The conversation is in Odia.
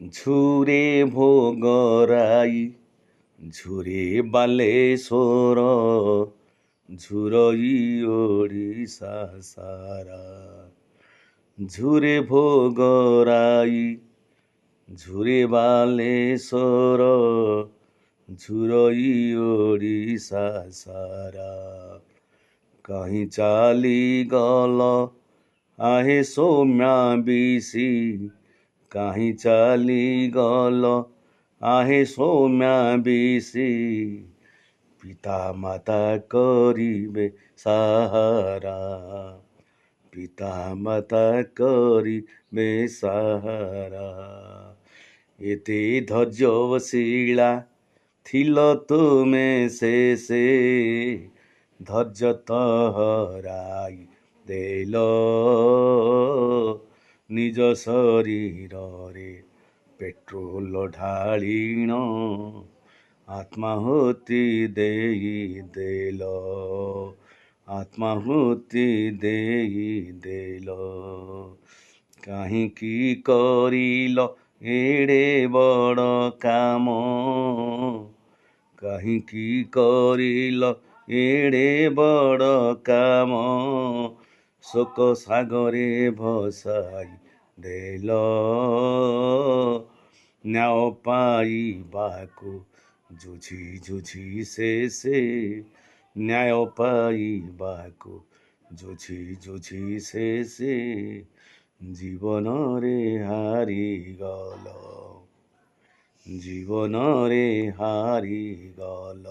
ଝୁରେ ଭୋଗରାଇ ଝୁରେ ବାଲେଶ୍ୱର ଝୁରଇ ଓଡ଼ିଶା ସାରା। ଝୁରେ ଭୋଗରାଇ ଝୁରେ ବାଲେଶ୍ୱର ଝୁରଇ ଓଡ଼ିଶା ସାରା। କାହିଁ ଚାଲିଗଲ ଆହେ ସୌମ୍ୟା ବିଶି, କାହିଁ ଚାଲିଗଲ ଆହେ ସୌମ୍ୟା ବିଶି। ପିତା ମାତା କରିବେ ସାହାରା, ପିତା ମାତା କରିବେ ସାହାରା। ଏତେ ଧୈର୍ଯ୍ୟଶୀଳା ଥିଲ ତୁମେ ଶେଷେ, ଧୈର୍ଯ୍ୟ ତ ହରାଇ ଦେଲ ନିଜ ଶରୀରରେ ପେଟ୍ରୋଲ ଢାଳିଣ, ଆତ୍ମାହୁତି ଦେଇଦେଲ, ଆତ୍ମାହୁତି ଦେଇଦେଲ। କାହିଁକି କରିଲ ଏଡ଼େ ବଡ଼ କାମ, କାହିଁକି କରିଲ ଏଡ଼େ ବଡ଼ କାମ। ଶୋକ ସାଗରେ ଭସାଇ ଦେଲ, ନ୍ୟାୟ ପାଇବାକୁ ଯୁଝି ଯୁଝି ଶେଷେ, ନ୍ୟାୟ ପାଇବାକୁ ଯୁଝି ଯୁଝି ଶେଷେ ଜୀବନରେ ହାରିଗଲ, ଜୀବନରେ ହାରିଗଲ।